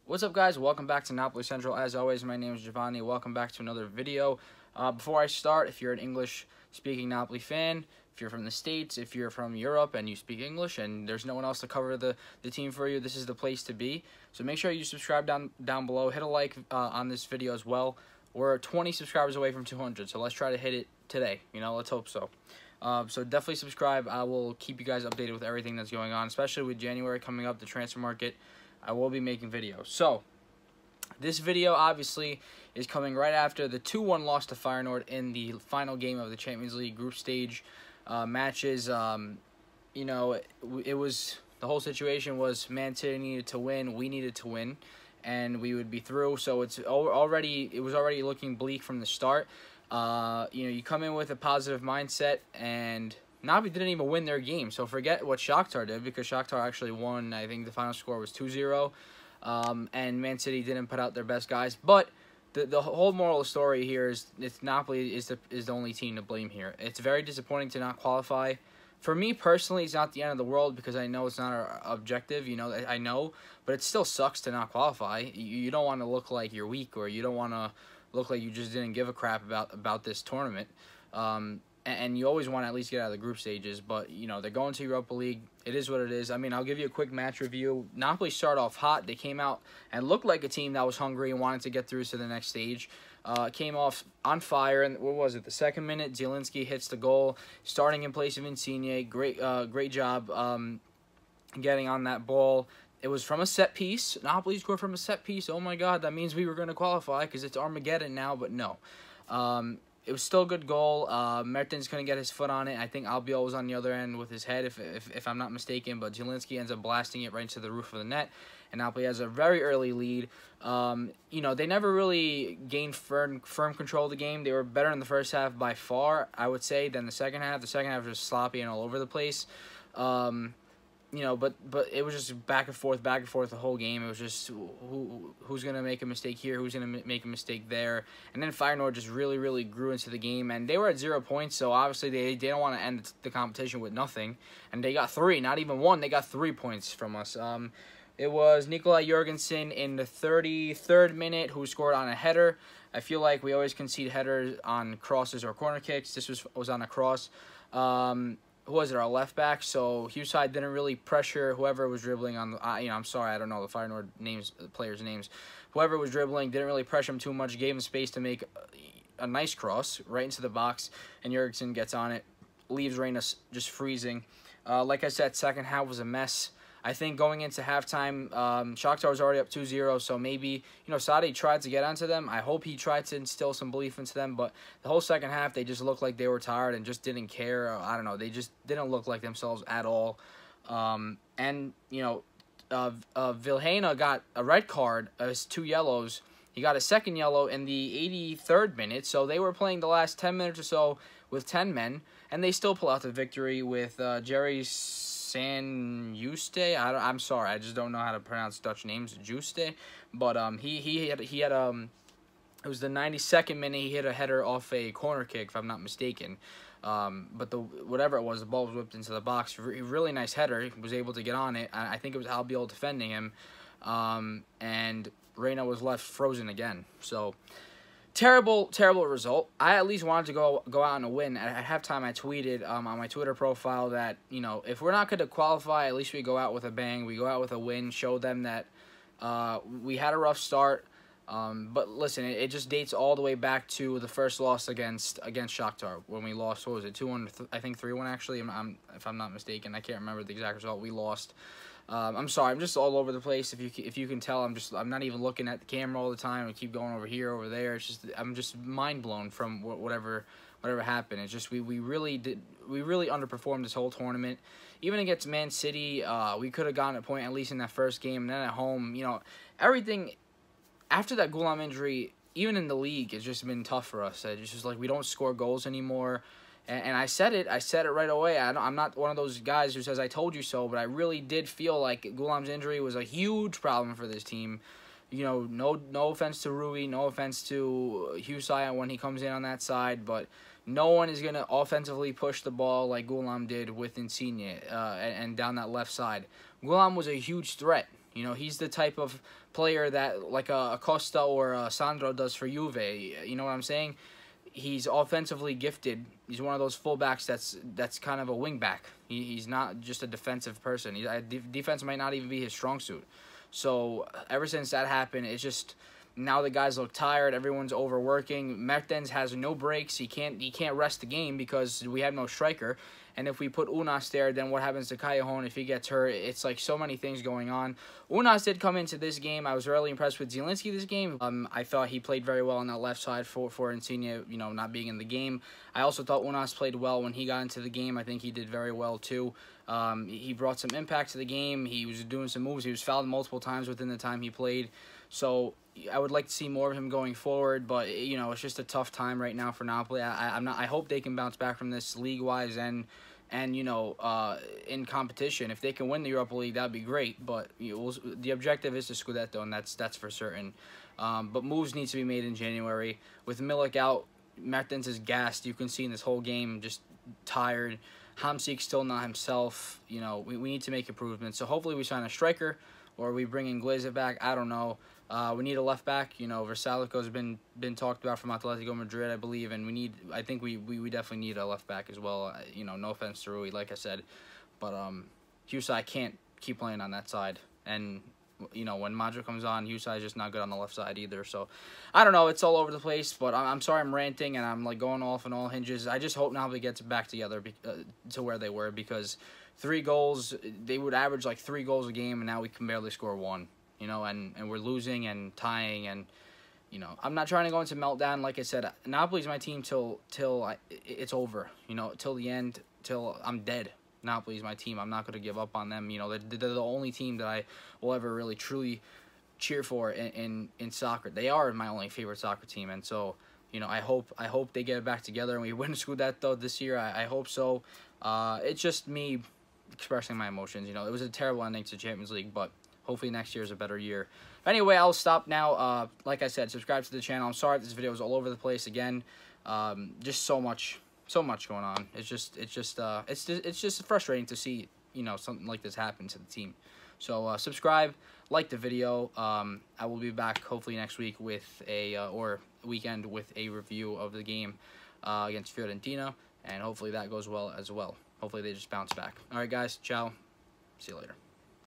What's up, guys? Welcome back to Napoli Central. As always, my name is Giovanni. Welcome back to another video. Before I start, if you're an English-speaking Napoli fan, if you're from the States, if you're from Europe and you speak English and there's no one else to cover the team for you, this is the place to be. So make sure you subscribe down below. Hit a like on this video as well. We're 20 subscribers away from 200, so let's try to hit it today. Let's hope so. So definitely subscribe. I will keep you guys updated with everything that's going on, especially with January coming up, the transfer market. I will be making videos. So, this video obviously is coming right after the 2-1 loss to Feyenoord in the final game of the Champions League group stage matches. It was, the whole situation was Man City needed to win, we needed to win, and we would be through. So it was already looking bleak from the start. You come in with a positive mindset, and Napoli didn't even win their game, so forget what Shakhtar did, because Shakhtar actually won. I think the final score was 2-0, and Man City didn't put out their best guys. But the whole moral of the story here is Napoli is the only team to blame here. It's very disappointing to not qualify. For me personally, it's not the end of the world, because I know it's not our objective. I know, but it still sucks to not qualify. You don't want to look like you're weak, or you don't want to look like you just didn't give a crap about this tournament. And you always want to at least get out of the group stages. But, they're going to Europa League. It is what it is. I mean, I'll give you a quick match review. Napoli started off hot. They came out and looked like a team that was hungry and wanted to get through to the next stage. Came off on fire. And what was it? The second minute, Zielinski hits the goal, starting in place of Insigne. Great job getting on that ball. It was from a set piece. Napoli scored from a set piece. Oh, my God. That means we were going to qualify, because it's Armageddon now. But no. It was still a good goal. Mertens couldn't get his foot on it. I think Albiol was on the other end with his head, if I'm not mistaken. But Zielinski ends up blasting it right into the roof of the net. And Napoli has a very early lead. They never really gained firm control of the game. They were better in the first half by far, I would say, than the second half. The second half was sloppy and all over the place. But it was just back and forth the whole game. It was just who's going to make a mistake here, who's going to make a mistake there. And then Feyenoord just really, really grew into the game. And they were at 0 points, so obviously they don't want to end the competition with nothing. And they got 3, not even 1. They got 3 points from us. It was Nicolas Jørgensen in the 33rd minute who scored on a header. I feel like we always concede headers on crosses or corner kicks. This was on a cross. Who was it? Our left back. So Hysaj didn't really pressure whoever was dribbling on the. I'm sorry, I don't know the Feyenoord players' names. Whoever was dribbling didn't really pressure him too much. Gave him space to make a nice cross right into the box, and Jørgensen gets on it, leaves Reina just freezing. Like I said, second half was a mess. I think going into halftime, Shakhtar was already up 2-0, so maybe, Sadi tried to get onto them. I hope he tried to instill some belief into them, but the whole second half, they just looked like they were tired and just didn't care. I don't know, they just didn't look like themselves at all. Vilhena got a red card, 2 yellows. He got a second yellow in the 83rd minute, so they were playing the last 10 minutes or so with 10 men, and they still pull out the victory with Juste. I'm sorry, I just don't know how to pronounce Dutch names. Juste, but he had it was the 92nd minute. He hit a header off a corner kick, if I'm not mistaken. But whatever it was, the ball was whipped into the box. Really nice header. He was able to get on it. I think it was Albiol defending him, and Reina was left frozen again. So. Terrible result. I at least wanted to go out on a win. At halftime, I tweeted on my Twitter profile that, if we're not going to qualify, at least we go out with a bang. We go out with a win, show them that we had a rough start. But listen, it just dates all the way back to the first loss against Shakhtar when we lost. What was it? 2-1, I think 3-1 actually. If I'm not mistaken, I can't remember the exact result. We lost. I'm sorry, I'm just all over the place. If you can tell, I'm not even looking at the camera all the time. I keep going over here, over there. It's just I'm just mind blown from whatever happened. It's just we really underperformed this whole tournament. Even against Man City, we could have gotten a point at least in that first game. And then at home, everything after that Gulam injury, even in the league, it's just been tough for us. It's just like we don't score goals anymore. And I said it right away. I'm not one of those guys who says I told you so, but I really did feel like Gulam's injury was a huge problem for this team. No offense to Rui, no offense to Hysaj when he comes in on that side, but no one is going to offensively push the ball like Gulam did with Insigne and down that left side. Gulam was a huge threat. He's the type of player that like a Costa or a Sandro does for Juve. You know what I'm saying? He's offensively gifted. He's one of those fullbacks that's kind of a wing back. He's not just a defensive person. Defense might not even be his strong suit. So ever since that happened, it's just now the guys look tired. Everyone's overworking. Mertens has no breaks. He can't rest the game because we have no striker. And if we put Ounas there, then what happens to Callejon if he gets hurt? It's like so many things going on. Ounas did come into this game. I was really impressed with Zielinski this game. I thought he played very well on that left side for Insigne, you know, not being in the game. I also thought Ounas played well when he got into the game. I think he did very well too. He brought some impact to the game. He was doing some moves. He was fouled multiple times within the time he played. So I would like to see more of him going forward, but you know, it's just a tough time right now for Napoli. I hope they can bounce back from this league-wise and you know, in competition. If they can win the Europa League, that'd be great. But you know, the objective is the Scudetto, and that's for certain. But moves need to be made in January. With Milik out, Mertens is gassed. You can see in this whole game, just tired. Hamsik still not himself. You know, we need to make improvements. So hopefully we sign a striker, or we bring Inglese back. I don't know. We need a left back. You know, Versalico's been talked about from Atletico Madrid, I believe, and I think we definitely need a left back as well. You know, no offense to Rui, like I said, but Hysaj can't keep playing on that side, and you know, when Maggio comes on, Hysaj is just not good on the left side either. So I don't know, it's all over the place. But I'm sorry I'm ranting and I'm like going off on all hinges. I just hope Napoli gets back together to where they were, because 3 goals, they would average like 3 goals a game, and now we can barely score 1. You know, and we're losing and tying, and you know, I'm not trying to go into meltdown. Like I said, Napoli's my team till it's over. You know, till the end, till I'm dead. Napoli's my team. I'm not going to give up on them. You know, they're the only team that I will ever really truly cheer for in soccer. They are my only favorite soccer team, and so you know, I hope they get back together and we win Scudetto this year. I hope so. It's just me expressing my emotions. You know, it was a terrible ending to Champions League, but hopefully next year is a better year. Anyway, I'll stop now. Like I said, subscribe to the channel. I'm sorry if this video was all over the place again. Just so much going on. It's just frustrating to see, you know, something like this happen to the team. So subscribe, like the video. I will be back hopefully next week with or weekend with a review of the game against Fiorentina, and hopefully that goes well as well. Hopefully they just bounce back. All right, guys. Ciao. See you later.